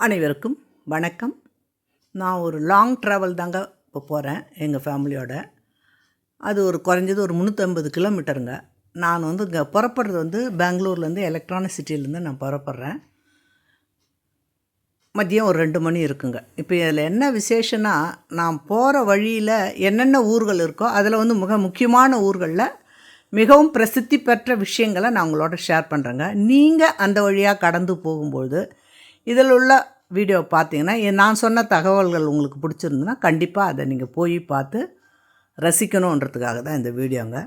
அனைவருக்கும் வணக்கம். நான் ஒரு லாங் ட்ராவல் தாங்க இப்போ போகிறேன் எங்கள் ஃபேமிலியோட. அது குறைஞ்சது ஒரு 350 கிலோமீட்டருங்க. நான் இங்கே புறப்படுறது பெங்களூர்லேருந்து எலக்ட்ரானிக் சிட்டியிலேருந்து நான் புறப்படுறேன். மதியம் ஒரு 2 மணி இருக்குங்க. இப்போ இதில் என்ன விசேஷன்னா, நான் போகிற வழியில் என்னென்ன ஊர்கள் இருக்கோ அதில் மிக முக்கியமான ஊர்களில் மிகவும் பிரசித்தி பெற்ற விஷயங்களை நான் உங்களோட ஷேர் பண்ணுறேங்க. நீங்கள் அந்த வழியாக கடந்து போகும்போது இதில் உள்ள வீடியோ பார்த்தீங்கன்னா, நான் சொன்ன தகவல்கள் உங்களுக்கு பிடிச்சிருந்துன்னா கண்டிப்பாக அதை நீங்கள் போய் பார்த்து ரசிக்கணுன்றதுக்காக தான் இந்த வீடியோங்க.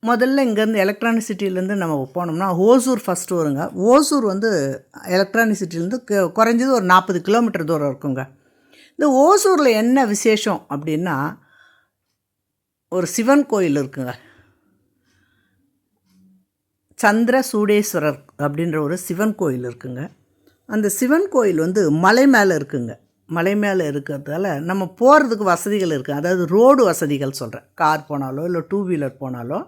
முதல்ல இங்கேருந்து எலக்ட்ரானிக் சிட்டியிலேருந்து நம்ம போனோம்னா ஓசூர் ஃபஸ்ட்டு வருங்க. ஓசூர் எலக்ட்ரானிக் சிட்டிலேருந்து குறைஞ்சது ஒரு 40 கிலோமீட்டர் தூரம் இருக்குங்க. இந்த ஓசூரில் என்ன விசேஷம் அப்படின்னா, ஒரு சிவன் கோயில் இருக்குங்க. சந்திர சூடேஸ்வரர் அப்படின்ற ஒரு சிவன் கோயில் இருக்குங்க. அந்த சிவன் கோயில் மலை மேலே இருக்குங்க. மலை மேலே இருக்கிறதால நம்ம போகிறதுக்கு வசதிகள் இருக்குது. அதாவது ரோடு வசதிகள் சொல்கிறேன். கார் போனாலோ இல்லை 2 வீலர் போனாலோ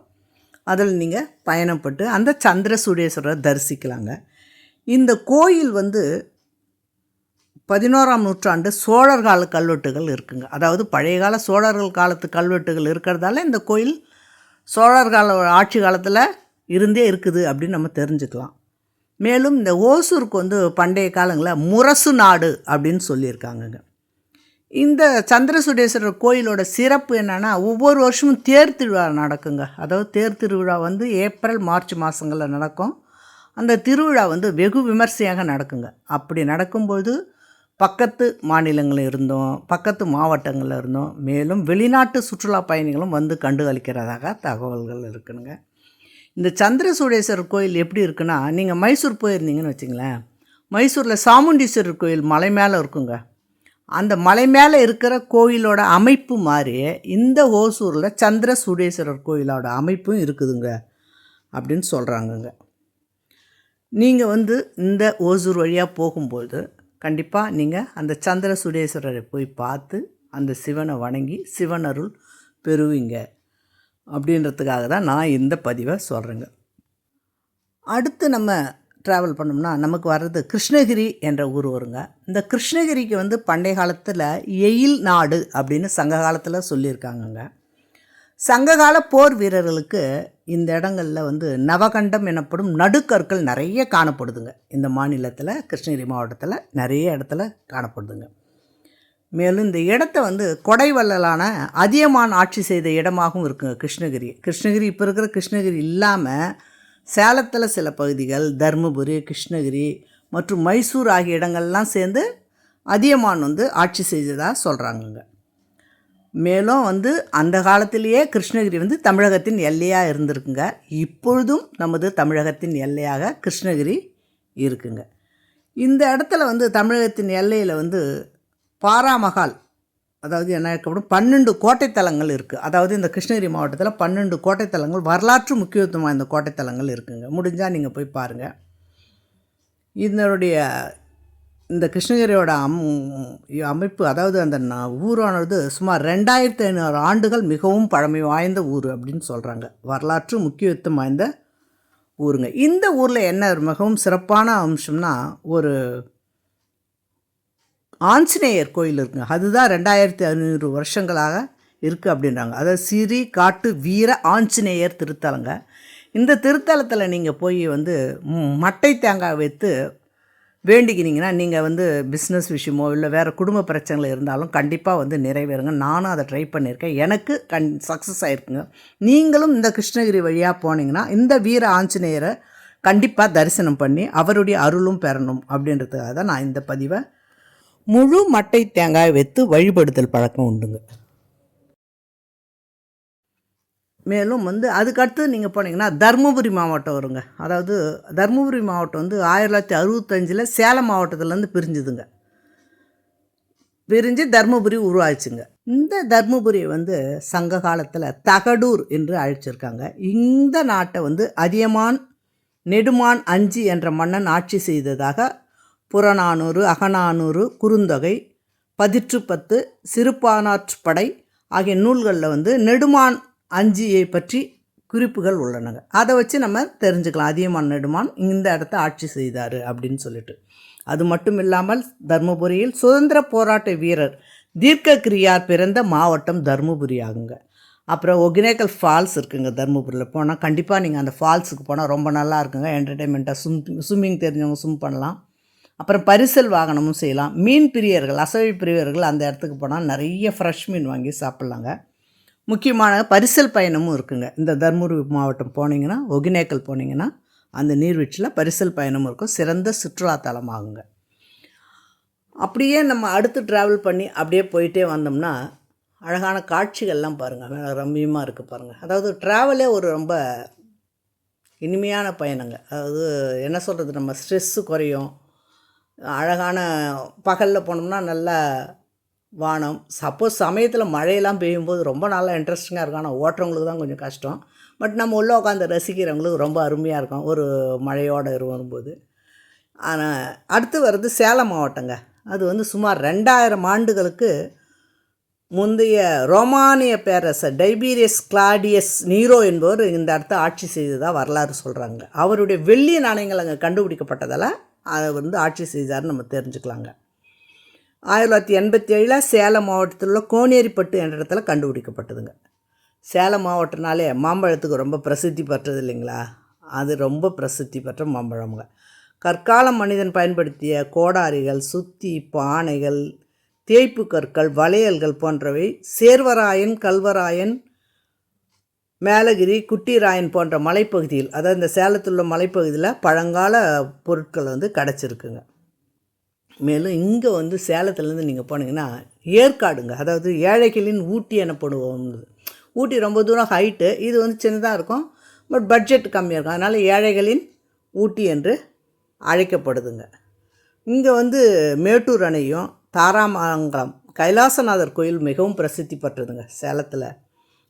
அதில் நீங்கள் பயணப்பட்டு அந்த சந்திர சூடேஸ்வரர் தரிசிக்கலாங்க. இந்த கோயில் 11ஆம் நூற்றாண்டு சோழர் கால கல்வெட்டுகள் இருக்குங்க. அதாவது பழைய கால சோழர்கள் காலத்து கல்வெட்டுகள் இருக்கிறதால இந்த கோயில் சோழர் கால ஆட்சி காலத்தில் இருந்தே இருக்குது அப்படின்னு நம்ம தெரிஞ்சுக்கலாம். மேலும் இந்த ஓசூருக்கு பண்டைய காலங்களில் முரசு நாடு அப்படின்னு சொல்லியிருக்காங்கங்க. இந்த சந்திரசூடேஸ்வரர் கோயிலோட சிறப்பு என்னென்னா, ஒவ்வொரு வருஷமும் தேர் திருவிழா நடக்குங்க. அதாவது தேர் திருவிழா ஏப்ரல் மார்ச் மாதங்களில் நடக்கும். அந்த திருவிழா வெகு விமர்சையாக நடக்குங்க. அப்படி நடக்கும்போது பக்கத்து மாநிலங்களில் இருந்தோம், பக்கத்து மாவட்டங்களில் இருந்தோம், மேலும் வெளிநாட்டு சுற்றுலா பயணிகளும் கண்டுகளிக்கிறதாக தகவல்கள் இருக்குதுங்க. இந்த சந்திரசூடேஸ்வரர் கோயில் எப்படி இருக்குன்னா, நீங்கள் மைசூர் போயிருந்தீங்கன்னு வச்சுங்களேன், மைசூரில் சாமுண்டீஸ்வரர் கோயில் மலை மேலே இருக்குங்க. அந்த மலை மேலே இருக்கிற கோயிலோட அமைப்பு மாதிரி இந்த ஓசூரில் சந்திரசூடேஸ்வரர் கோயிலோட அமைப்பும் இருக்குதுங்க அப்படின்னு சொல்கிறாங்கங்க. நீங்கள் இந்த ஓசூர் வழியாக போகும்போது கண்டிப்பாக நீங்கள் அந்த சந்திரசூடேஸ்வரரை போய் பார்த்து அந்த சிவனை வணங்கி சிவனருள் பெறுவீங்க அப்படின்றதுக்காக தான் நான் இந்த பதிவை சொல்கிறேங்க. அடுத்து நம்ம ட்ராவல் பண்ணோம்னா நமக்கு வர்றது கிருஷ்ணகிரி என்ற ஊர் வருங்க. இந்த கிருஷ்ணகிரிக்கு பண்டைய காலத்தில் எயில் நாடு அப்படின்னு சங்க காலத்தில் சொல்லியிருக்காங்கங்க. சங்ககால போர் வீரர்களுக்கு இந்த இடங்களில் நவகண்டம் எனப்படும் நடுக்கற்கள் நிறைய காணப்படுதுங்க. இந்த மாநிலத்தில் கிருஷ்ணகிரி மாவட்டத்தில் நிறைய இடத்துல காணப்படுதுங்க. மேலும் இந்த இடத்த கொடைவள்ளலான அதியமான் ஆட்சி செய்த இடமாகவும் இருக்குங்க கிருஷ்ணகிரி. கிருஷ்ணகிரி இப்போ இருக்கிற கிருஷ்ணகிரி இல்லாமல் சேலத்தில் சில பகுதிகள், தருமபுரி, கிருஷ்ணகிரி மற்றும் மைசூர் ஆகிய இடங்கள்லாம் சேர்ந்து அதியமான் ஆட்சி செய்ததாக சொல்கிறாங்கங்க. மேலும் அந்த காலத்திலேயே கிருஷ்ணகிரி தமிழகத்தின் எல்லையாக இருந்திருக்குங்க. இப்பொழுதும் நமது தமிழகத்தின் எல்லையாக கிருஷ்ணகிரி இருக்குங்க. இந்த இடத்துல தமிழகத்தின் எல்லையில் பாராமகால், அதாவது என்ன இருக்கப்படும் 12 கோட்டைத்தலங்கள் இருக்குது. அதாவது இந்த கிருஷ்ணகிரி மாவட்டத்தில் 12 கோட்டைத்தலங்கள், வரலாற்று முக்கியத்துவம் வாய்ந்த கோட்டைத்தலங்கள் இருக்குங்க. முடிஞ்சால் நீங்கள் போய் பாருங்கள். இந்த கிருஷ்ணகிரியோட அமைப்பு, அதாவது அந்த ஊரானது சுமார் 2500 ஆண்டுகள் மிகவும் பழமை வாய்ந்த ஊர் அப்படின்னு சொல்கிறாங்க. வரலாற்று முக்கியத்துவம் வாய்ந்த ஊருங்க. இந்த ஊரில் என்ன மிகவும் சிறப்பான அம்சம்னா, ஒரு ஆஞ்சநேயர் கோயில் இருக்குங்க. அதுதான் 2500 வருஷங்களாக இருக்குது அப்படின்றாங்க. அதாவது சிறி காட்டு வீர ஆஞ்சநேயர் திருத்தலங்க. இந்த திருத்தலத்தில் நீங்கள் போய் மட்டை தேங்காய் வைத்து வேண்டிக்கினீங்கன்னா, நீங்கள் பிஸ்னஸ் விஷயமோ இல்லை வேறு குடும்ப பிரச்சனைகள் இருந்தாலும் கண்டிப்பாக நிறைவேறுங்க. நானும் அதை ட்ரை பண்ணியிருக்கேன். எனக்கு சக்ஸஸ் ஆகிருக்குங்க. நீங்களும் இந்த கிருஷ்ணகிரி வழியாக போனீங்கன்னா இந்த வீர ஆஞ்சநேயரை கண்டிப்பாக தரிசனம் பண்ணி அவருடைய அருளும் பெறணும் அப்படின்றதுக்காக தான் நான் இந்த பதிவை முழு மட்டை தேங்காய் வைத்து வழிபடுதல் பழக்கம் உண்டுங்க. மேலும் அதுக்கடுத்து நீங்கள் போனீங்கன்னா தருமபுரி மாவட்டம் வருங்க. அதாவது தருமபுரி மாவட்டம் 1965 சேலம் மாவட்டத்திலேருந்து பிரிஞ்சுதுங்க. பிரிஞ்சு தருமபுரி உருவாச்சுங்க. இந்த தருமபுரியை சங்க காலத்தில் தகடூர் என்று அழைச்சிருக்காங்க. இந்த நாட்டை அதியமான் நெடுமான் அஞ்சி என்ற மன்னன் ஆட்சி செய்ததாக புறநானூறு, அகநானூறு, குறுந்தொகை, 10 சிறுபானாற்றுப்படை ஆகிய நூல்களில் நெடுமான் அஞ்சியை பற்றி குறிப்புகள் உள்ளனங்க. அதை வச்சு நம்ம தெரிஞ்சுக்கலாம் அதியமான் நெடுமான் இந்த இடத்த ஆட்சி செய்தார் அப்படின்னு சொல்லிட்டு. அது மட்டும் இல்லாமல் தருமபுரியில் சுதந்திர போராட்ட வீரர் தீர்க்ககிரியார் பிறந்த மாவட்டம் தருமபுரி ஆகுங்க. அப்புறம் ஒகேனக்கல் ஃபால்ஸ் இருக்குங்க. தருமபுரியில் போனால் கண்டிப்பாக நீங்கள் அந்த ஃபால்ஸுக்கு போனால் ரொம்ப நல்லா இருக்குங்க. என்டர்டெயின்மெண்ட்டாக ஸ்விம்மிங் தெரிஞ்சவங்க ஸ்விம் பண்ணலாம். அப்புறம் பரிசல் வாகனமும் செய்யலாம். மீன் பிரியர்கள், அசைவ பிரியர்கள் அந்த இடத்துக்கு போனால் நிறைய ஃப்ரெஷ் மீன் வாங்கி சாப்பிட்லாங்க. முக்கியமான பரிசல் பயணமும் இருக்குங்க. இந்த தருமபுரி மாவட்டம் போனீங்கன்னா, ஒகேனக்கல் போனீங்கன்னா அந்த நீர்வீழ்ச்சியில் பரிசல் பயணமும் இருக்கும். சிறந்த சுற்றுலாத்தலம் ஆகுங்க. அப்படியே நம்ம அடுத்து ட்ராவல் பண்ணி அப்படியே போயிட்டே வந்தோம்னா அழகான காட்சிகள்லாம் பாருங்கள், ரம்மியமாக இருக்குது பாருங்கள். அதாவது ட்ராவலே ஒரு ரொம்ப இனிமையான பயணங்க. அதாவது என்ன சொல்கிறது, நம்ம ஸ்ட்ரெஸ்ஸு குறையும். அழகான பகலில் போனோம்னா நல்லா வானம். சப்போஸ் சமயத்தில் மழையெல்லாம் பெய்யும்போது ரொம்ப நல்லா இன்ட்ரெஸ்டிங்காக இருக்கும். ஆனால் ஓட்டுறவங்களுக்கு தான் கொஞ்சம் கஷ்டம். பட் நம்ம உள்ளே உட்காந்து ரசிக்கிறவங்களுக்கு ரொம்ப அருமையாக இருக்கும் ஒரு மழையோடு வரும்போது. ஆனால் அடுத்து வர்றது சேலம் மாவட்டங்க. அது வந்து சுமார் 2000 ஆண்டுகளுக்கு முந்தைய ரோமானிய பேரரசர் டைபீரியஸ் கிளாடியஸ் நீரோ என்பவர் இந்த இடத்த ஆட்சி செய்ததாக வரலாறு சொல்கிறாங்க. அவருடைய வெள்ளி நாணயங்கள் அங்கே கண்டுபிடிக்கப்பட்டதால் அதை வந்து ஆட்சி செய்தார்னு நம்ம தெரிஞ்சுக்கலாங்க. 1987 சேலம் மாவட்டத்தில் உள்ள கோனேரிப்பட்டு என்ற இடத்துல கண்டுபிடிக்கப்பட்டதுங்க. சேலம் மாவட்டம்னாலே மாம்பழத்துக்கு ரொம்ப பிரசித்தி பெற்றது இல்லைங்களா? அது ரொம்ப பிரசித்தி பெற்ற மாம்பழமுங்க. கற்கால மனிதன் பயன்படுத்திய கோடாரிகள், சுத்தி, பானைகள், தேய்ப்பு கற்கள், வளையல்கள் போன்றவை சேர்வராயன், கல்வராயன், மேலகிரி, குட்டிராயன் போன்ற மலைப்பகுதியில், அதாவது இந்த சேலத்தில் உள்ள மலைப்பகுதியில் பழங்கால பொருட்கள் வந்து கிடச்சிருக்குங்க. மேலும் இங்கே வந்து சேலத்துலேருந்து நீங்கள் போனீங்கன்னா ஏற்காடுங்க. அதாவது ஏழைகளின் ஊட்டி எனப்படுவோம். ஊட்டி ரொம்ப தூரம் ஹைட்டு, இது வந்து சின்னதாக இருக்கும். பட் பட்ஜெட் கம்மியாக இருக்கும். அதனால் ஏழைகளின் ஊட்டி என்று அழைக்கப்படுதுங்க. இங்கே வந்து மேட்டூர் அணையும் தாராமங்கலம் கைலாசநாதர் கோயில் மிகவும் பிரசித்தி பெற்றதுங்க சேலத்தில்.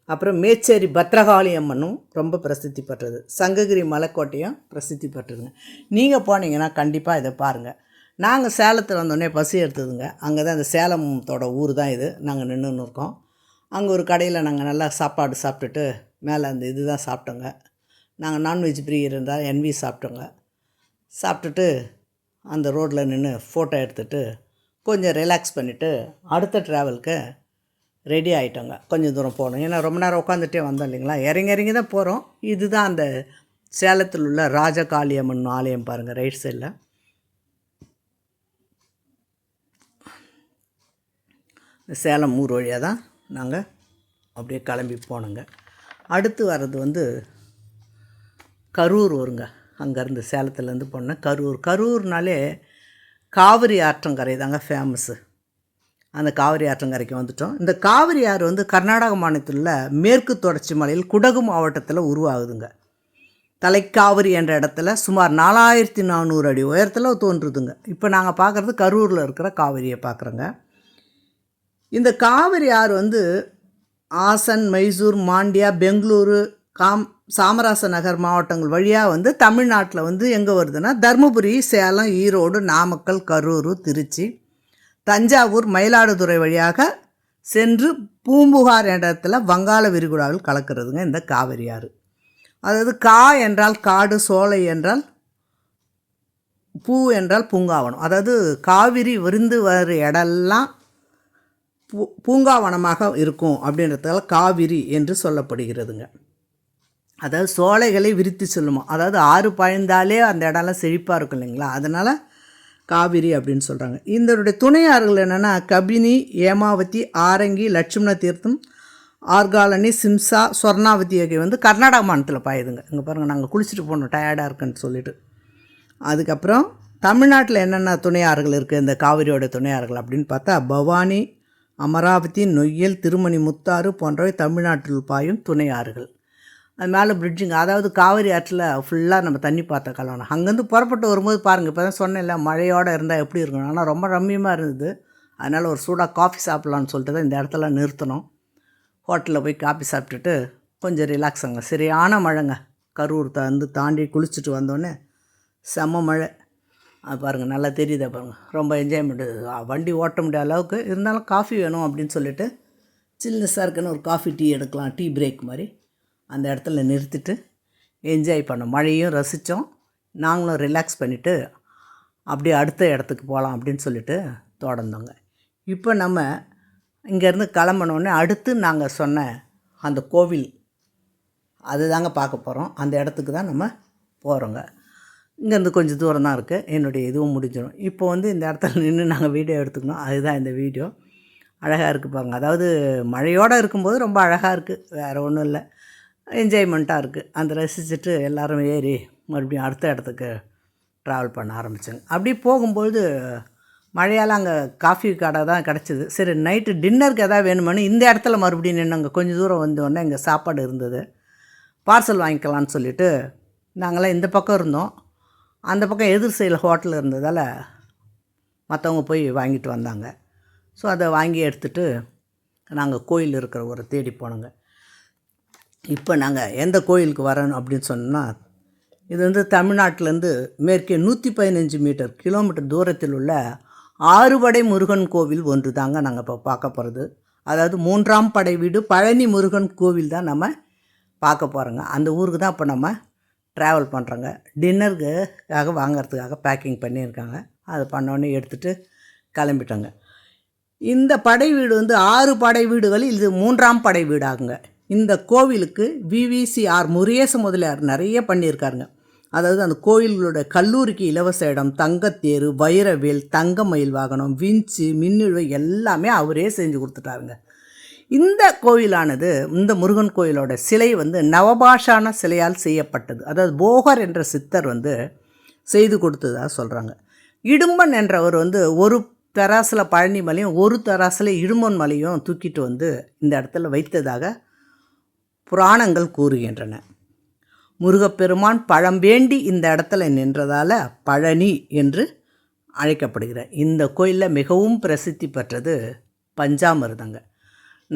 அப்புறம் மேச்சேரி பத்ரகாளி அம்மனும் ரொம்ப பிரசித்தி பெற்றது. சங்ககிரி மலைக்கோட்டையும் பிரசித்தி பெற்றதுங்க. நீங்கள் போனீங்கன்னா கண்டிப்பாக இதை பாருங்கள். நாங்கள் சேலத்தில் வந்தோடனே பசி எடுத்ததுங்க. அங்கே தான் இந்த சேலத்தோட ஊர் தான் இது. நாங்கள் நின்றுன்னு இருக்கோம். அங்கே ஒரு கடையில் நாங்கள் நல்லா சாப்பாடு சாப்பிட்டுட்டு மேலே அந்த இது தான் சாப்பிட்டோங்க. நாங்கள் நான்வெஜ் பிரியர் இருந்தால் என்வி சாப்பிட்டோங்க. சாப்பிட்டுட்டு அந்த ரோட்டில் நின்று ஃபோட்டோ எடுத்துகிட்டு கொஞ்சம் ரிலாக்ஸ் பண்ணிவிட்டு அடுத்த ட்ராவலுக்கு ரெடி ஆகிட்டோங்க. கொஞ்சம் தூரம் போகணும். ஏன்னா ரொம்ப நேரம் உட்காந்துட்டே வந்தோம் இல்லைங்களா? இறங்கி தான் போகிறோம். இதுதான் அந்த சேலத்தில் உள்ள ராஜகாளியம்மன் ஆலயம் பாருங்கள், ரைட் சைடில். சேலம் ஊர் வழியாக தான் நாங்கள் அப்படியே கிளம்பி போனோங்க. அடுத்து வர்றது வந்து கரூர் வருங்க. அங்கேருந்து சேலத்துலேருந்து போனேன் கரூர்னாலே காவிரி ஆற்றங்கரை தாங்க ஃபேமஸ்ஸு. அந்த காவிரி ஆற்றங்கரைக்கு வந்துட்டோம். இந்த காவிரி ஆறு வந்து கர்நாடக மாநிலத்தில் உள்ள மேற்கு தொடர்ச்சி மலையில் குடகு மாவட்டத்தில் உருவாகுதுங்க. தலைக்காவிரி என்ற இடத்துல சுமார் 4400 அடி உயரத்தில் தோன்றுதுங்க. இப்போ நாங்கள் பார்க்குறது கரூரில் இருக்கிற காவிரியை பார்க்குறோங்க. இந்த காவிரி ஆறு வந்து ஆசன், மைசூர், மாண்டியா, பெங்களூரு, சாமராச நகர் மாவட்டங்கள் வழியாக வந்து தமிழ்நாட்டில் வந்து எங்கே வருதுன்னா தருமபுரி, சேலம், ஈரோடு, நாமக்கல், கரூர், திருச்சி, தஞ்சாவூர், மயிலாடுதுறை வழியாக சென்று பூம்புகார் என்ற இடத்துல வங்காள விரிகுடாவில் கலக்கிறதுங்க இந்த காவிரி ஆறு. அதாவது கா என்றால் காடு, சோலை என்றால் பூ என்றால் பூங்காவனம். அதாவது காவிரி விருந்து வர இடம்லாம் பூங்காவனமாக இருக்கும் அப்படின்றதால காவிரி என்று சொல்லப்படுகிறதுங்க. அதாவது சோலைகளை விரித்து சொல்லுமா. அதாவது ஆறு பாய்ந்தாலே அந்த இடம்லாம் செழிப்பாக இருக்கும் இல்லைங்களா? அதனால் காவிரி அப்படின்னு சொல்கிறாங்க. இதனுடைய துணை ஆறுகள் என்னென்னா கபினி, ஏமாவதி, ஆரங்கி, லட்சுமண தீர்த்தம், ஆர்காலனி, சிம்சா, சொர்ணாவதி ஆகிய வந்து கர்நாடக மாநிலத்தில் பாயுதுங்க. இங்கே பாருங்கள், நாங்கள் குளிச்சுட்டு போனோம் டயர்டாக இருக்குன்னு சொல்லிட்டு. அதுக்கப்புறம் தமிழ்நாட்டில் என்னென்ன துணை ஆறுகள் இருக்குது இந்த காவிரியோட துணை ஆறுகள் அப்படின்னு பார்த்தா பவானி, அமராவதி, நொய்யல், திருமணி முத்தாறு போன்றவை தமிழ்நாட்டில் பாயும் துணை ஆறுகள். அது மேலே பிரிட்ஜுங்க. அதாவது காவிரி ஆற்றில் ஃபுல்லாக நம்ம தண்ணி பார்த்த கலவணும். அங்கேருந்து புறப்பட்டு வரும்போது பாருங்கள், இப்போ தான் சொன்னேன்ல மழையோடு இருந்தால் எப்படி இருக்கணும். ஆனால் ரொம்ப ரம்மியமாக இருந்தது. அதனால் ஒரு சூடாக காஃபி சாப்பிட்லான்னு சொல்லிட்டு தான் இந்த இடத்துல நிறுத்தணும். ஹோட்டலில் போய் காஃபி சாப்பிட்டுட்டு கொஞ்சம் ரிலாக்ஸ் ஆங்க. சரியான மழைங்க. கரூர் தாண்டி குளிச்சுட்டு வந்தோடனே செம்ம மழை. அது பாருங்கள், நல்லா தெரியுதா பாருங்கள். ரொம்ப என்ஜாய்மெண்ட்டு. வண்டி ஓட்ட முடியாத அளவுக்கு இருந்தாலும் காஃபி வேணும் அப்படின்னு சொல்லிட்டு சில்னஸாக இருக்குன்னு ஒரு காஃபி டீ எடுக்கலாம், டீ பிரேக் மாதிரி. அந்த இடத்துல நிறுத்திட்டு என்ஜாய் பண்ணோம். மழையும் ரசித்தோம், நாங்களும் ரிலாக்ஸ் பண்ணிவிட்டு அப்படியே அடுத்த இடத்துக்கு போகலாம் அப்படின்னு சொல்லிட்டு தொடர்ந்தோங்க. இப்போ நம்ம இங்கேருந்து கிளம்பினோடனே அடுத்து நாங்கள் சொன்ன அந்த கோவில் அது தாங்க பார்க்க போகிறோம். அந்த இடத்துக்கு தான் நம்ம போகிறோங்க. இங்கேருந்து கொஞ்சம் தூரம் தான் இருக்குது, என்னுடைய இதுவும் முடிஞ்சிடும். இப்போ வந்து இந்த இடத்துல நின்று நாங்கள் வீடியோ எடுத்துக்கணும், அதுதான் இந்த வீடியோ. அழகாக இருக்குது பாருங்கள். அதாவது மழையோடு இருக்கும்போது ரொம்ப அழகாக இருக்குது, வேறு ஒன்றும் இல்லை, என்ஜாய்மெண்ட்டாக இருக்குது. அந்த ரசிச்சுட்டு எல்லோரும் ஏறி மறுபடியும் அடுத்த இடத்துக்கு ட்ராவல் பண்ண ஆரம்பித்தேங்க. அப்படி போகும்போது மழையால் அங்கே காஃபி கடை தான் கிடச்சிது. சரி, நைட்டு டின்னருக்கு எதாவது வேணுமானு இந்த இடத்துல மறுபடியும் நின்றுங்க. கொஞ்சம் தூரம் வந்தோடனே இங்கே சாப்பாடு இருந்தது, பார்சல் வாங்கிக்கலான்னு சொல்லிவிட்டு நாங்களாம் இந்த பக்கம் இருந்தோம். அந்த பக்கம் எதிர் சைடில் ஹோட்டல் இருந்ததால் மற்றவங்க போய் வாங்கிட்டு வந்தாங்க. ஸோ அதை வாங்கி எடுத்துகிட்டு நாங்கள் கோயில் இருக்கிற ஊரை தேடி போனோங்க. இப்போ நாங்கள் எந்த கோயிலுக்கு வரணும் அப்படின்னு சொன்னால், இது வந்து தமிழ்நாட்டிலேருந்து மேற்கே 115 மீட்டர் கிலோமீட்டர் தூரத்தில் உள்ள ஆறுபடை முருகன் கோவில் ஒன்று தாங்க நாங்கள் இப்போ பார்க்க போகிறது. அதாவது 3ஆம் படை வீடு பழனி முருகன் கோவில் தான் நம்ம பார்க்க போகிறோங்க. அந்த ஊருக்கு தான் இப்போ நம்ம ட்ராவல் பண்ணுறோங்க. டின்னருக்காக வாங்கிறதுக்காக பேக்கிங் பண்ணியிருக்காங்க. அதை பண்ணோடனே எடுத்துகிட்டு கிளம்பிட்டோங்க. இந்த படை வீடு வந்து 6 படை வீடுகளில் இது 3ஆம் படை வீடாகுங்க. இந்த கோவிலுக்கு விவிசிஆர் முருகேச முதலியார் நிறைய பண்ணியிருக்காருங்க. அதாவது அந்த கோயில்களோட கல்லூரிக்கு இலவச இடம், தங்கத்தேரு, வைரவேல், தங்க மயில் வாகனம், விஞ்சு, மின்னிழுவை எல்லாமே அவரே செஞ்சு கொடுத்துட்டாருங்க. இந்த கோயிலானது, இந்த முருகன் கோயிலோட சிலை வந்து நவபாஷான சிலையால் செய்யப்பட்டது. அதாவது போகர் என்ற சித்தர் வந்து செய்து கொடுத்ததாக சொல்கிறாங்க. இடும்பன் என்றவர் வந்து ஒரு தராசில் பழனி மலையும் ஒரு தராசில் இடும்பன் மலையும் தூக்கிட்டு வந்து இந்த இடத்துல வைத்ததாக புராணங்கள் கூறுகின்றன. முருகப்பெருமான் பழம் வேண்டி இந்த இடத்துல நின்றதால் பழனி என்று அழைக்கப்படுகிறார். இந்த கோயிலில் மிகவும் பிரசித்தி பெற்றது பஞ்சாமிர்தங்க.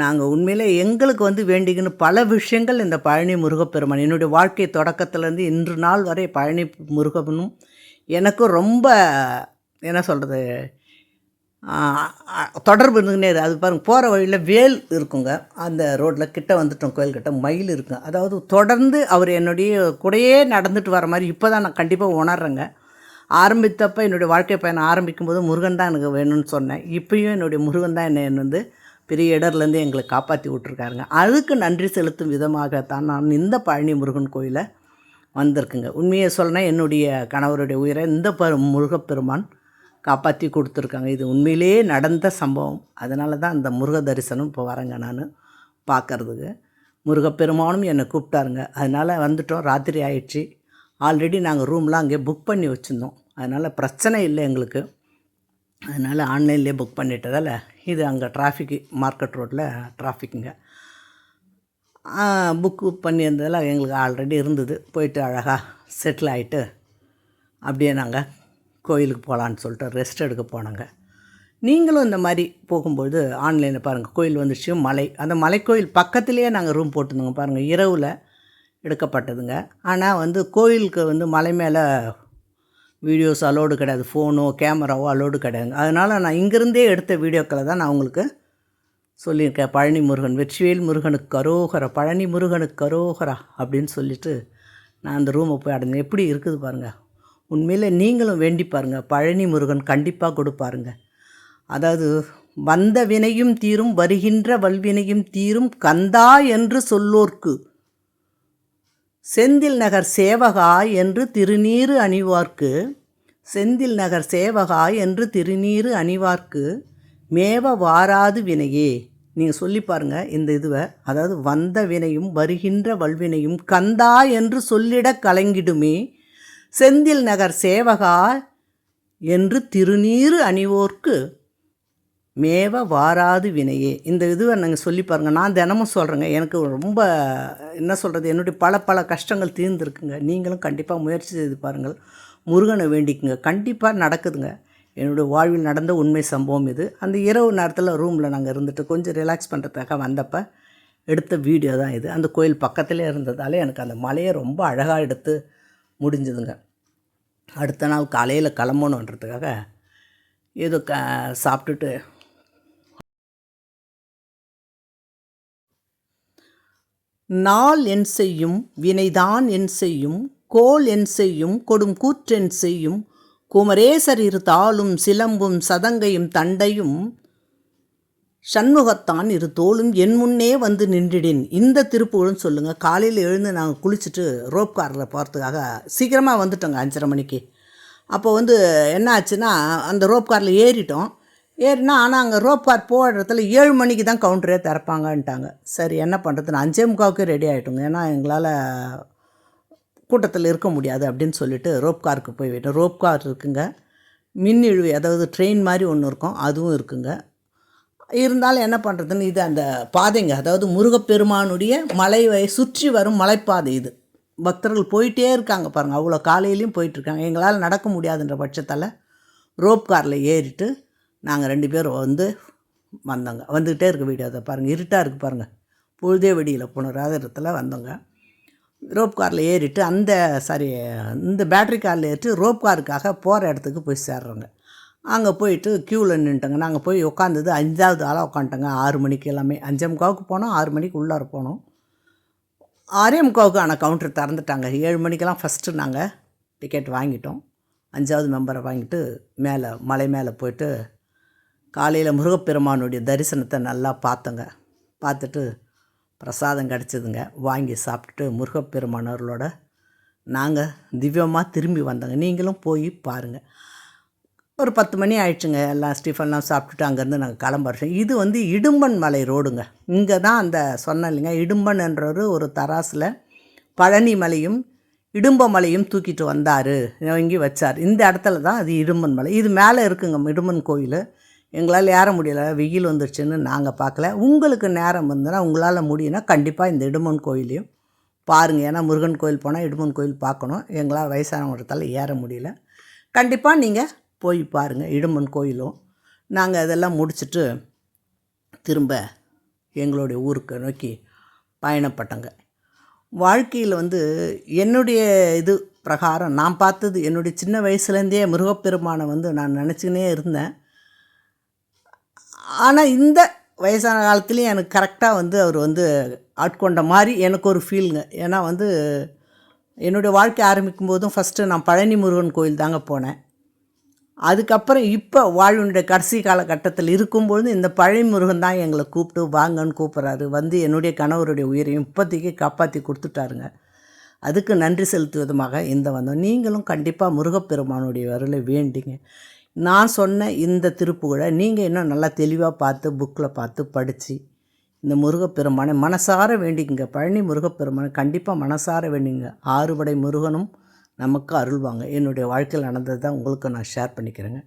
நாங்கள் உண்மையிலே எங்களுக்கு வந்து வேண்டிக்கின்னு பல விஷயங்கள் இந்த பழனி முருகப்பெருமான், என்னுடைய வாழ்க்கை தொடக்கத்துலேருந்து இன்று நாள் வரை பழனி முருகனும் எனக்கும் ரொம்ப என்ன சொல்கிறது தொடர்பு இருந்துக்கினே. அது பாருங்கள், போகிற வழியில் வேல் இருக்குங்க. அந்த ரோட்டில் கிட்ட வந்துட்டோம், கோயில்கிட்ட மயில் இருக்குங்க. அதாவது தொடர்ந்து அவர் என்னுடைய கூடையே நடந்துட்டு வர மாதிரி இப்போ தான் நான் கண்டிப்பாக உணர்றேங்க. ஆரம்பித்தப்போ என்னுடைய வாழ்க்கை பயணம் ஆரம்பிக்கும்போது முருகன் தான் எனக்கு வேணும்னு சொன்னேன். இப்போயும் என்னுடைய முருகன் தான் என்னை வந்து பெரிய இடர்லேருந்து எங்களை காப்பாற்றி விட்ருக்காருங்க. அதுக்கு நன்றி செலுத்தும் விதமாகத்தான் நான் இந்த பழனி முருகன் கோயிலை வந்திருக்குங்க. உண்மையை சொல்லணும், என்னுடைய கணவருடைய உயிரை இந்த முருகப்பெருமான் காப்பாற்றி கொடுத்துருக்காங்க. இது உண்மையிலேயே நடந்த சம்பவம். அதனால தான் அந்த முருக தரிசனம் இப்போ வரேங்க நான் பார்க்குறதுக்கு. முருகப்பெருமானும் என்னை கூப்பிட்டாருங்க. அதனால் வந்துட்டோம். ராத்திரி ஆயிடுச்சு. ஆல்ரெடி நாங்கள் ரூம்லாம் அங்கே புக் பண்ணி வச்சுருந்தோம். அதனால் பிரச்சனை இல்லை எங்களுக்கு. அதனால் ஆன்லைன்லேயே புக் பண்ணிட்டதால் இது அங்கே டிராஃபிக்கு, மார்க்கெட் ரோட்டில் டிராஃபிக்குங்க. புக்கு பண்ணியிருந்ததில் எங்களுக்கு ஆல்ரெடி இருந்தது. போயிட்டு அழகாக செட்டில் ஆகிட்டு அப்படியே நாங்கள் கோயிலுக்கு போகலான்னு சொல்லிட்டு ரெஸ்ட் எடுக்க போனாங்க. நீங்களும் இந்த மாதிரி போகும்போது ஆன்லைனில் பாருங்கள், கோயில் வந்துச்சு. மலை, அந்த மலைக்கோயில் பக்கத்துலேயே நாங்கள் ரூம் போட்டுருந்தோங்க. பாருங்கள், இரவில் எடுக்கப்பட்டதுங்க. ஆனால் வந்து கோயிலுக்கு வந்து மலை மேலே வீடியோஸ் அலோடு கிடையாது, ஃபோனோ கேமராவோ அலோடு கிடையாது. அதனால் நான் இங்கேருந்தே எடுத்த வீடியோக்களை தான் நான் உங்களுக்கு சொல்லியிருக்கேன். பழனி முருகன், வெற்றிவேல் முருகனுக்கு கரோகரா, பழனி முருகனுக்கு கரோகரா அப்படின்னு சொல்லிவிட்டு நான் அந்த ரூமை போய் அடைஞ்சேன். எப்படி இருக்குது பாருங்கள். உண்மையில் நீங்களும் வேண்டி பாருங்கள், பழனி முருகன் கண்டிப்பாக கொடுப்பாருங்க. அதாவது வந்த வினையும் தீரும், வருகின்ற வல்வினையும் தீரும், கந்தா என்று சொல்லோர்க்கு செந்தில் நகர் சேவகா என்று திருநீறு அணிவார்க்கு, செந்தில் நகர் சேவகா என்று திருநீறு அணிவார்க்கு மேவ வாராது வினையே. நீங்கள் சொல்லி பாருங்கள் இந்த இதுவை. அதாவது வந்த வினையும் வருகின்ற வல்வினையும் கந்தா என்று சொல்லிட கலங்கிடுமே, செந்தில் நகர் சேவகா என்று திருநீறு அணிவோர்க்கு மேவ வாராது வினையே. இந்த இதுவை நாங்கள் சொல்லி பாருங்கள். நான் தினமும் சொல்கிறேங்க. எனக்கு ரொம்ப என்ன சொல்கிறது, என்னுடைய பல கஷ்டங்கள் தீர்ந்துருக்குங்க. நீங்களும் கண்டிப்பாக முயற்சி செய்து பாருங்கள். முருகனை வேண்டிக்குங்க, கண்டிப்பாக நடக்குதுங்க. என்னுடைய வாழ்வில் நடந்த உண்மை சம்பவம் இது. அந்த இரவு நேரத்தில் ரூமில் நாங்கள் இருந்துட்டு கொஞ்சம் ரிலாக்ஸ் பண்ணுறதுக்காக வந்தப்போ எடுத்த வீடியோ தான் இது. அந்த கோயில் பக்கத்துலேயே இருந்ததால் எனக்கு அந்த மலையை ரொம்ப அழகாக எடுத்து முடிஞ்சதுங்க. அடுத்த நாள் காலையில் கிளம்பணுன்றதுக்காக ஏதோ சாப்பிட்டுட்டு நாள் என் செய்யும் வினைதான் என் செய்யும் கோல் என் செய்யும் கொடும் கூற்றென் செய்யும் குமரேசர் இரு தாளும் சிலம்பும் சதங்கையும் தண்டையும் சண்முகத்தான் இரு தோளும் என் முன்னே வந்து நின்றிடின். இந்த திருப்புகழும் சொல்லுங்கள். காலையில் எழுந்து நாங்கள் குளிச்சுட்டு ரோப் காரில் போகிறதுக்காக சீக்கிரமாக வந்துட்டோங்க 5:30 மணிக்கு. அப்போ வந்து என்ன ஆச்சுன்னா அந்த ரோப் காரில் ஏறிட்டோம். ஏறினா ஆனால் அங்கே ரோப் கார் போகிற இடத்துல 7 மணிக்கு தான் கவுண்டரே திறப்பாங்கன்ட்டாங்க. சரி என்ன பண்ணுறதுன்னு 5:45 ரெடி ஆகிட்டோங்க. ஏன்னா எங்களால் கூட்டத்தில் இருக்க முடியாது அப்படின்னு சொல்லிட்டு ரோப் காருக்கு போய் விட்டோம். ரோப் கார் இருக்குங்க, மின் இழுவை அதாவது ட்ரெயின் மாதிரி ஒன்று இருக்கும், அதுவும் இருக்குங்க. இருந்தாலும் என்ன பண்ணுறதுன்னு இது அந்த பாதைங்க, அதாவது முருகப்பெருமானுடைய மலையை சுற்றி வரும் மலைப்பாதை இது. பக்தர்கள் போயிட்டே இருக்காங்க பாருங்கள், அவ்வளோ காலையிலையும் போயிட்டுருக்காங்க. எங்களால் நடக்க முடியாதுன்ற பட்சத்தால் ரோப் காரில் ஏறிட்டு நாங்கள் 2 பேரும் வந்தோங்க. வந்துக்கிட்டே இருக்க வீடியோ அதை பாருங்கள், இருட்டாக இருக்குது பாருங்கள், பொழுதே வெடியில் போன ராத்திரத்தில் வந்தோங்க. ரோப் காரில் ஏறிட்டு இந்த பேட்ரி காரில் ஏறிட்டு ரோப் காருக்காக போகிற இடத்துக்கு போய் சேர்றோங்க. அங்கே போயிட்டு க்யூவில் நின்றுட்டோங்க. நாங்கள் போய் உட்காந்தது 5வது ஆளாக உட்காந்துட்டோங்க. 6 மணிக்கு எல்லாமே 5:45 போனோம், 6 மணிக்கு உள்ளார போனோம். 6:45 ஆனால் கவுண்டர் திறந்துட்டாங்க. 7 மணிக்கெல்லாம் ஃபஸ்ட்டு நாங்கள் டிக்கெட் வாங்கிட்டோம். 5வது மெம்பரை வாங்கிட்டு மலை மேலே போயிட்டு காலையில் முருகப்பெருமானுடைய தரிசனத்தை நல்லா பார்த்தோங்க. பார்த்துட்டு பிரசாதம் கிடச்சிதுங்க, வாங்கி சாப்பிட்டுட்டு முருகப்பெருமானவர்களோட நாங்கள் திவ்யமாக திரும்பி வந்தோங்க. நீங்களும் போய் பாருங்கள். ஒரு 10 மணி ஆயிடுச்சுங்க. எல்லாம் ஸ்டிஃபன்லாம் சாப்பிட்டுட்டு அங்கேருந்து நாங்கள் கிளம்புறோம். இது இடும்பன் மலை ரோடுங்க. இங்கே தான் அந்த சொன்னேன் இல்லைங்க, இடும்பன்ன்றவர் ஒரு தராசில் பழனி மலையும் இடும்ப மலையும் தூக்கிட்டு வந்தார், இங்கே வச்சார். இந்த இடத்துல தான் அது இடும்பன் மலை. இது மேலே இருக்குங்க இடும்பன் கோயில். எங்களால் ஏற முடியலை, வெயில் வந்துடுச்சுன்னு நாங்கள் பார்க்கல. உங்களுக்கு நேரம் இருந்ததுன்னா உங்களால் முடியும்னா கண்டிப்பாக இந்த இடும்பன் கோயிலையும் பாருங்கள். ஏன்னா முருகன் கோயில் போனால் இடும்பன் கோயில் பார்க்கணும். எங்களால் வயசானவங்கத்தால் ஏற முடியல. கண்டிப்பாக நீங்கள் போய் பாருங்கள் இடும்பன் கோயிலும். நாங்கள் அதெல்லாம் முடிச்சுட்டு திரும்ப எங்களுடைய ஊருக்கு நோக்கி பயணப்பட்டோங்க. வாழ்க்கையில் என்னுடைய இது பிரகாரம் நான் பார்த்தது, என்னுடைய சின்ன வயசுலேருந்தே முருகப்பெருமானை நான் நினச்சிக்கினே இருந்தேன். ஆனால் இந்த வயசான காலத்துலேயும் எனக்கு கரெக்டாக அவர் ஆட்கொண்ட மாதிரி எனக்கு ஒரு ஃபீலுங்க. ஏன்னா என்னுடைய வாழ்க்கை ஆரம்பிக்கும் போதும் ஃபஸ்ட்டு நான் பழனி முருகன் கோயில் தாங்க போனேன். அதுக்கப்புறம் இப்போ வாழ்வினுடைய கடைசி காலகட்டத்தில் இருக்கும்பொழுது இந்த பழனி முருகன் தான் எங்களை கூப்பிட்டு வாங்கன்னு கூப்பிட்றாரு. என்னுடைய கணவருடைய உயிரையும் இப்போதைக்கு காப்பாற்றி கொடுத்துட்டாருங்க. அதுக்கு நன்றி செலுத்தும் விதமாக வந்தோம். நீங்களும் கண்டிப்பாக முருகப்பெருமானுடைய அருளை வேண்டிங்க. நான் சொன்ன இந்த திருப்புகழை நீங்கள் இன்னும் நல்லா தெளிவாக பார்த்து புக்கில் பார்த்து படித்து இந்த முருகப்பெருமானை மனசார வேண்டிக்குங்க. பழனி முருகப்பெருமானை கண்டிப்பாக மனசார வேண்டிங்க. 6 படை முருகனும் நமக்கு அருள்வாங்க. என்னுடைய வாழ்க்கையில் நடந்தது தான் உங்களுக்கு நான் ஷேர் பண்ணிக்கிறேங்க.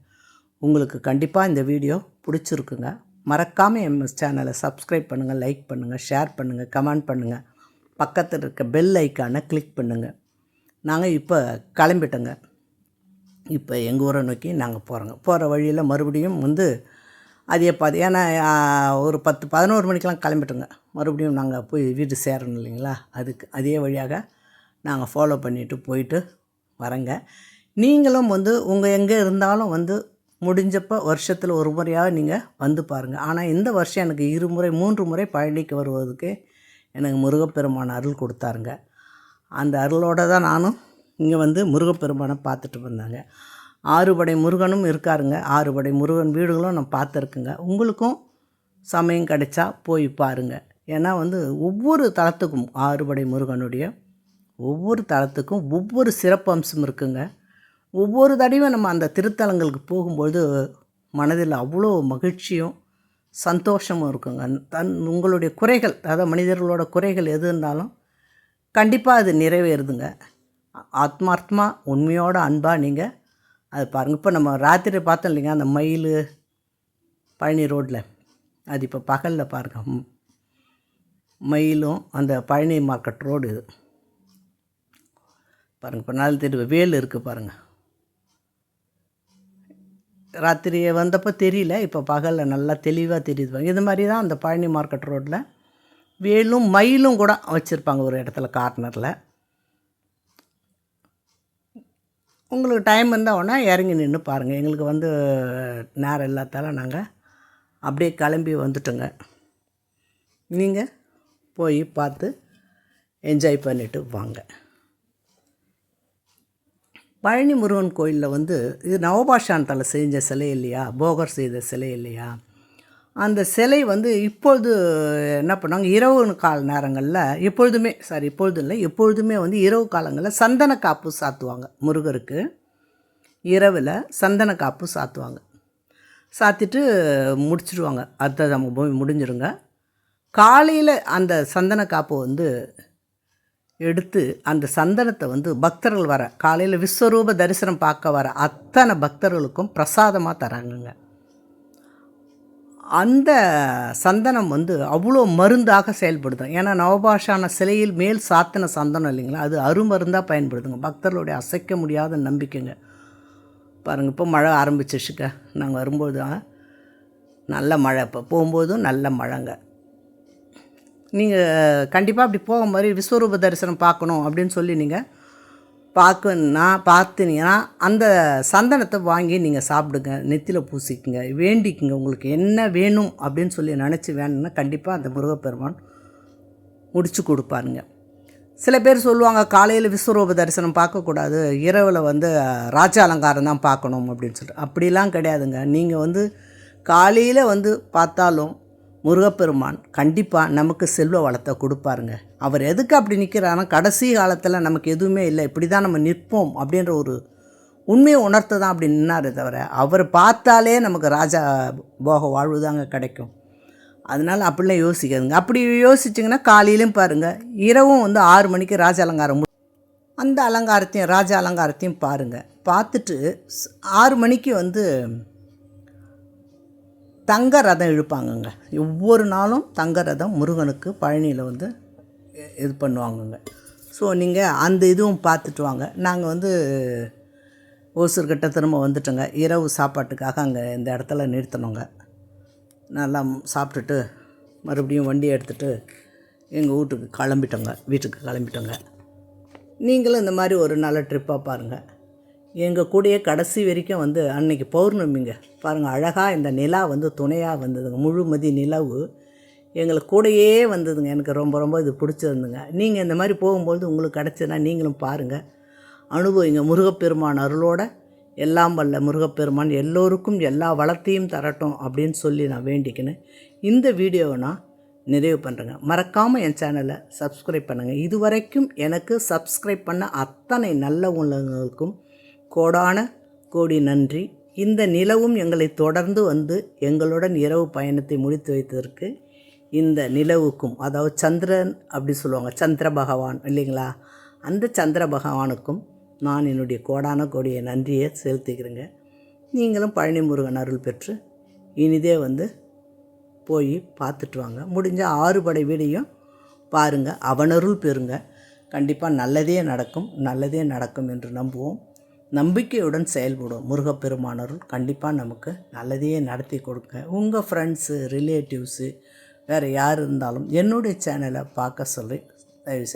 உங்களுக்கு கண்டிப்பாக இந்த வீடியோ பிடிச்சிருக்குங்க. மறக்காமல் எம்எஸ் சேனலை சப்ஸ்கிரைப் பண்ணுங்கள், லைக் பண்ணுங்கள், ஷேர் பண்ணுங்கள், கமெண்ட் பண்ணுங்கள். பக்கத்தில் இருக்க பெல் ஐக்கானை கிளிக் பண்ணுங்கள். நாங்கள் இப்போ கிளம்பிட்டோங்க. இப்போ எங்கள் ஊரை நோக்கி நாங்கள் போகிறோங்க. போகிற வழியில் மறுபடியும் அதே பாதி, ஏன்னா ஒரு 10-11 மணிக்கெலாம் கிளம்பிட்டோங்க. மறுபடியும் நாங்கள் போய் வீடு சேரணும் இல்லைங்களா, அதுக்கு அதே வழியாக நாங்கள் ஃபாலோ பண்ணிவிட்டு போயிட்டு வரேங்க. நீங்களும் உங்கள் எங்கே இருந்தாலும் முடிஞ்சப்போ வருஷத்தில் ஒரு முறையாக நீங்கள் பாருங்கள். ஆனால் இந்த வருஷம் எனக்கு 2 முறை 3 முறை பழனிக்கு வருவதுக்கு எனக்கு முருகப்பெருமான் அருள் கொடுத்தாருங்க. அந்த அருளோடு தான் நானும் இங்கே முருகப்பெருமானை பார்த்துட்டு வந்தாங்க. 6 படை முருகனும் இருக்காருங்க. 6 படை முருகன் வீடுகளும் நான் பார்த்துருக்குங்க. உங்களுக்கும் சமயம் கிடைச்சா போய் பாருங்கள். ஏன்னா ஒவ்வொரு தலத்துக்கும் 6 படை முருகனுடைய ஒவ்வொரு தலத்துக்கும் ஒவ்வொரு சிறப்பம்சம் இருக்குங்க. ஒவ்வொரு தடவையும் நம்ம அந்த திருத்தலங்களுக்கு போகும்பொழுது மனதில் அவ்வளோ மகிழ்ச்சியும் சந்தோஷமும் இருக்குங்க. உங்களுடைய குறைகள், அதாவது மனிதர்களோட குறைகள் எது இருந்தாலும் கண்டிப்பாக அது நிறைவேறுதுங்க. ஆத்மார்த்தமாக உண்மையோட அன்பாக நீங்கள் அது பாருங்கள். இப்போ நம்ம ராத்திரி பார்த்தோம் இல்லைங்க, அந்த மயில் பழனி ரோட்டில், அது இப்போ பகலில் பாருங்கள். மயிலும் அந்த பழனி மார்க்கெட் ரோடு இது பாருங்கள். இப்போ நாள் தெரிவு வேல் இருக்குது பாருங்கள். ராத்திரி வந்தப்போ தெரியல, இப்போ பகலில் நல்லா தெளிவாக தெரியுது பாருங்கள். இது மாதிரி தான் அந்த பழனி மார்க்கெட் ரோட்டில் வேலும் மயிலும் கூட வச்சுருப்பாங்க ஒரு இடத்துல கார்னரில். உங்களுக்கு டைம் இருந்தால் ஒன்றா இறங்கி நின்று பாருங்கள். எங்களுக்கு நேரம் இல்லாதால நாங்கள் அப்படியே கிளம்பி வந்துட்டோங்க. நீங்கள் போய் பார்த்து என்ஜாய் பண்ணிவிட்டு வாங்க. பழனி முருகன் கோயிலில் வந்து இது நவபாஷானத்தால் செஞ்ச சிலை இல்லையா, போகர் செய்த சிலை இல்லையா, அந்த சிலை வந்து இப்பொழுது என்ன பண்ணாங்க, இரவு கால நேரங்களில் எப்பொழுதுமே வந்து இரவு காலங்களில் சந்தன காப்பு சாத்துவாங்க. முருகருக்கு இரவில் சந்தன காப்பு சாத்துவாங்க. சாத்திட்டு முடிச்சிடுவாங்க. அர்த்தம் முடிஞ்சிருங்க. காலையில் அந்த சந்தன காப்பை வந்து எடுத்து அந்த சந்தனத்தை வந்து பக்தர்கள் வர காலையில் விஸ்வரூப தரிசனம் பார்க்க வர அத்தனை பக்தர்களுக்கும் பிரசாதமாக தராங்கங்க. அந்த சந்தனம் வந்து அவ்வளோ மருந்தாக செயல்படுது. ஏன்னா நவபாஷான சிலையில் மேல் சாத்தின சந்தனம் இல்லைங்களா, அது அருமருந்தாக பயன்படுதுங்க. பக்தர்களுடைய அசைக்க முடியாத நம்பிக்கைங்க. பாருங்கள், இப்போ மழை ஆரம்பிச்சிச்சுக்க. நாங்கள் வரும்போது நல்ல மழை, இப்போ போகும்போதும் நல்ல மழைங்க. நீங்கள் கண்டிப்பாக அப்படி போக மாதிரி விஸ்வரூப தரிசனம் பார்க்கணும் அப்படின்னு சொல்லி நீங்கள் பார்த்தீங்கன்னா அந்த சந்தனத்தை வாங்கி நீங்கள் சாப்பிடுங்க, நெத்தியில் பூசிக்குங்க, வேண்டிக்குங்க. உங்களுக்கு என்ன வேணும் அப்படின்னு சொல்லி நினச்சி வேணும்னா கண்டிப்பாக அந்த முருகப்பெருமான் முடிச்சு கொடுப்பாருங்க. சில பேர் சொல்லுவாங்க காலையில் விஸ்வரூப தரிசனம் பார்க்கக்கூடாது, இரவில் வந்து ராஜ அலங்காரம் தான் பார்க்கணும் அப்படின்னு சொல்லிட்டு. அப்படிலாம் கிடையாதுங்க. நீங்கள் வந்து காலையில் வந்து பார்த்தாலும் முருகப்பெருமான் கண்டிப்பாக நமக்கு செல்வ வளத்தை கொடுப்பாருங்க. அவர் எதுக்கு அப்படி நிற்கிறாருன்னா, கடைசி காலத்தில் நமக்கு எதுவுமே இல்லை, இப்படி தான் நம்ம நிற்போம் அப்படின்ற ஒரு உண்மையை உணர்த்த தான் அப்படி நின்னாரே தவிர, அவர் பார்த்தாலே நமக்கு ராஜா போக வாழ்வு தாங்க கிடைக்கும். அதனால் அப்படிலாம் யோசிக்காதுங்க. அப்படி யோசிச்சிங்கன்னா காலையிலையும் பாருங்கள், இரவும் வந்து 6 மணிக்கு ராஜ அலங்காரம் அந்த அலங்காரத்தையும் ராஜ அலங்காரத்தையும் பாருங்கள். பார்த்துட்டு 6 மணிக்கு வந்து தங்க ரதம் இழுப்பாங்கங்க. ஒவ்வொரு நாளும் தங்க ரதம் முருகனுக்கு பழனியில் வந்து இது பண்ணுவாங்கங்க. ஸோ நீங்கள் அந்த இதுவும் பார்த்துட்டு வாங்க. நாங்கள் வந்து ஓசூர்கிட்ட திரும்ப வந்துட்டோங்க. இரவு சாப்பாட்டுக்காக அங்கே இந்த இடத்துல நிறுத்தினோங்க. நல்லா சாப்பிட்டுட்டு மறுபடியும் வண்டியை எடுத்துகிட்டு எங்கள் வீட்டுக்கு கிளம்பிட்டோங்க. நீங்களும் இந்த மாதிரி ஒரு நல்ல ட்ரிப்பாக பாருங்கள். எங்கள் கூடயே கடைசி வரைக்கும் வந்து அன்றைக்கி பௌர்ணமிங்க. பாருங்கள், அழகாக இந்த நிலா வந்து துணையாக வந்ததுங்க. முழுமதி நிலவு எங்களுக்கு கூடயே வந்ததுங்க. எனக்கு ரொம்ப இது பிடிச்சிருந்துங்க. நீங்கள் இந்த மாதிரி போகும்போது உங்களுக்கு கிடச்சதுன்னா நீங்களும் பாருங்கள், அனுபவிங்க. முருகப்பெருமான் அருளோட எல்லாம் வல்ல முருகப்பெருமான் எல்லோருக்கும் எல்லா வளத்தையும் தரட்டும் அப்படின்னு சொல்லி நான் வேண்டிக்கினேன் இந்த வீடியோவை நான் நிறைவு பண்ணுறேங்க. மறக்காமல் என் சேனலை சப்ஸ்கிரைப் பண்ணுங்கள். இதுவரைக்கும் எனக்கு சப்ஸ்கிரைப் பண்ண அத்தனை நல்ல உள்ளவங்களுக்கும் கோடான கோடி நன்றி. இந்த நிலவும் எங்களை தொடர்ந்து வந்து எங்களுடன் இரவு பயணத்தை முடித்து வைத்ததற்கு இந்த நிலவுக்கும், அதாவது சந்திரன் அப்படி சொல்லுவாங்க, சந்திர பகவான் இல்லைங்களா, அந்த சந்திர பகவானுக்கும் நான் என்னுடைய கோடான கோடிய நன்றியை செலுத்திக்கிறேங்க. நீங்களும் பழனி முருகன் அருள் பெற்று இனிதே வந்து போய் பார்த்துட்டு வாங்க. முடிஞ்ச 6 படை வீடையும் பாருங்கள், அவனருள் பெறுங்க. கண்டிப்பாக நல்லதே நடக்கும் என்று நம்புவோம். நம்பிக்கையுடன் செயல்படுவோம். முருகப்பெருமானருள் கண்டிப்பாக நமக்கு நல்லதையே நடத்தி கொடுங்க. உங்கள் ஃப்ரெண்ட்ஸு, ரிலேட்டிவ்ஸு, வேறு யார் இருந்தாலும் என்னுடைய சேனலை பார்க்க சொல்லி தயவு